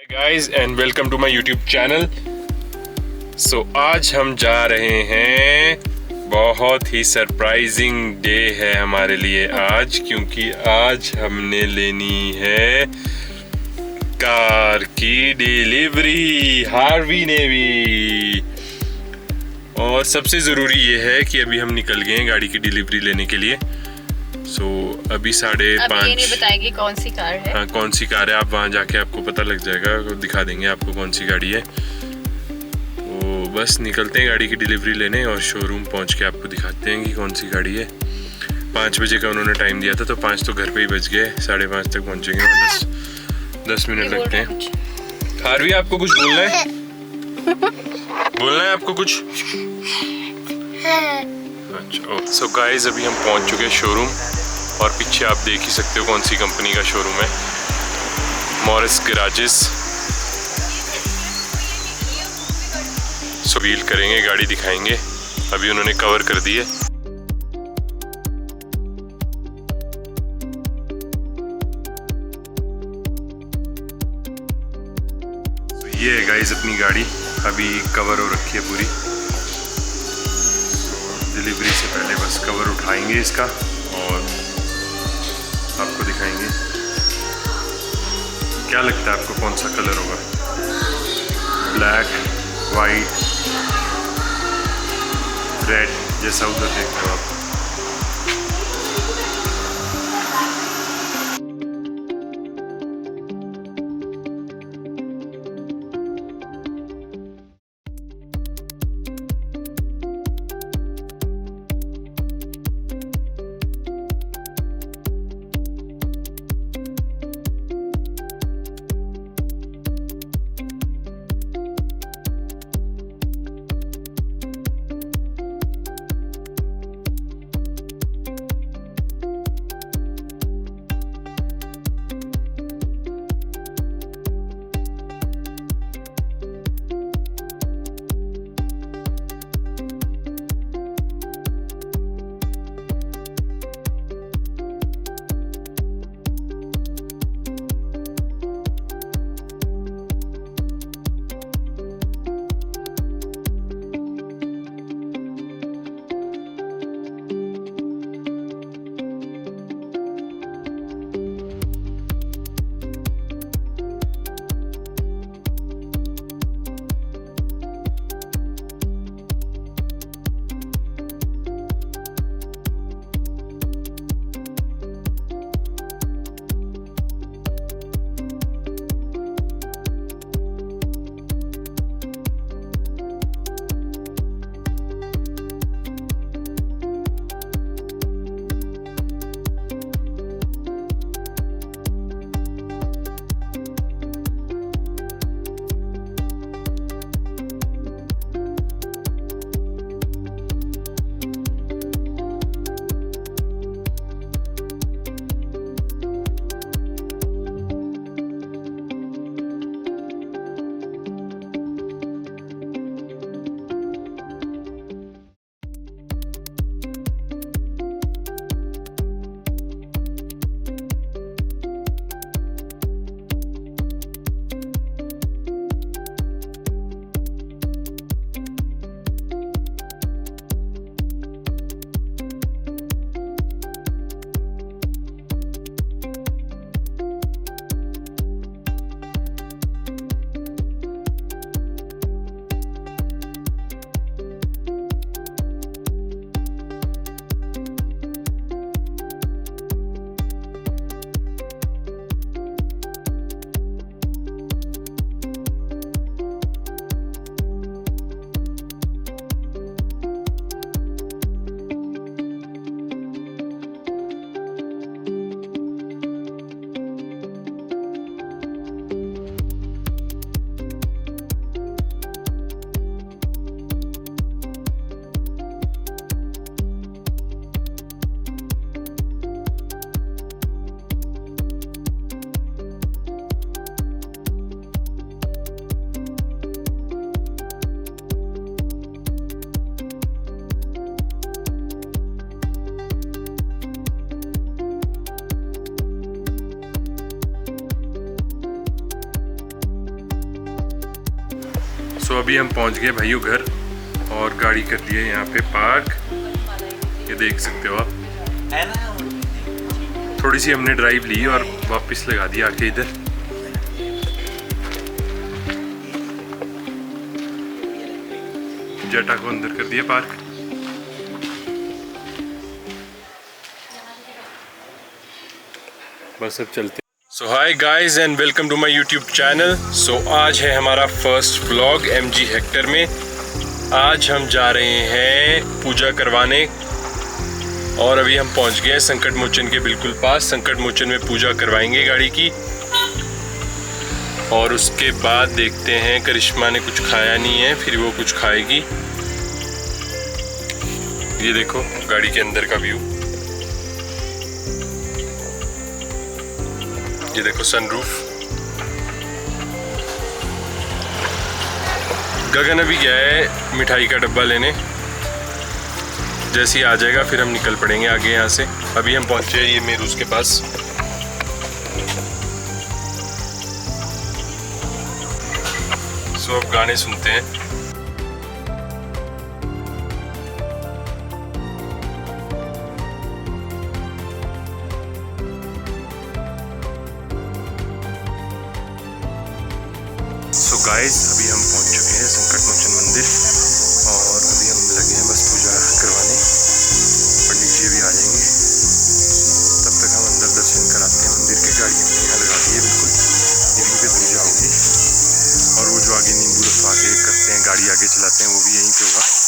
Guys and welcome to my YouTube channel. So आज हम जा रहे हैं, बहुत ही सरप्राइजिंग डे है हमारे लिए आज, क्योंकि आज हमने लेनी है कार की डिलीवरी हार्वी ने भी। और सबसे ज़रूरी ये है कि अभी हम निकल गए हैं गाड़ी की डिलीवरी लेने के लिए। अभी 5:30। ये नहीं बताएंगे कौन सी कार है। हाँ, कौन सी कार है आप वहाँ जाके आपको पता लग जाएगा, दिखा देंगे आपको कौन सी गाड़ी है। तो बस निकलते हैं गाड़ी की डिलीवरी लेने और शोरूम पहुँच के आपको दिखाते हैं कि कौन सी गाड़ी है। 5 बजे का उन्होंने टाइम दिया था, तो 5 तो घर पे ही बज गए, 5:30 तक पहुँचेंगे। 10 मिनट लगते हैं। हार्वी आपको कुछ बोलना है? बोलना है आपको कुछ? अच्छा। सो गाइस अभी हम पहुँच चुके हैं शोरूम, और पीछे आप देख ही सकते हो कौन सी कंपनी का शोरूम है, मॉरिस गैराजेस। सो व्हील करेंगे, गाड़ी दिखाएंगे। अभी उन्होंने कवर कर दी है। तो ये है गाइस अपनी गाड़ी, अभी कवर हो रखी है पूरी। डिलीवरी से पहले बस कवर उठाएंगे इसका और आपको दिखाएंगे। क्या लगता है आपको कौन सा कलर होगा? ब्लैक, वाइट, रेड, जैसा उधर देख रहे हो आप। सो अभी हम पहुंच गए भाइयों घर और गाड़ी कर दी है यहाँ पे पार्क। ये देख सकते हो आप। थोड़ी सी हमने ड्राइव ली और वापस लगा दी आके इधर। जेटा को अंदर कर दिया पार्क। बस अब चलते। So hi guys and welcome to my YouTube channel. So आज है हमारा फर्स्ट व्लॉग MG हेक्टर में। आज हम जा रहे हैं पूजा करवाने और अभी हम पहुंच गए हैं संकट मोचन के बिल्कुल पास। संकट मोचन में पूजा करवाएंगे गाड़ी की और उसके बाद देखते हैं। करिश्मा ने कुछ खाया नहीं है, फिर वो कुछ खाएगी। ये देखो गाड़ी के अंदर का व्यू। ये देखो सनरूफ। गगन अभी गया है मिठाई का डब्बा लेने। जैसे ही आ जाएगा फिर हम निकल पड़ेंगे आगे यहाँ से। अभी हम पहुंचे हैं ये मेरूज के पास। सो अब गाने सुनते हैं। सो गाइस अभी हम पहुंच चुके हैं संकट मोचन मंदिर और अभी हम लगे हैं बस पूजा करवाने। पंडित जी भी आ जाएंगे, तब तक हम अंदर दर्शन कराते हैं मंदिर के। गाड़ी हमने यहाँ लगा दी है बिल्कुल, यहीं पे पूजा होगी और वो जो आगे नींबू रखवा के करते हैं, गाड़ी आगे चलाते हैं, वो भी यहीं पे होगा।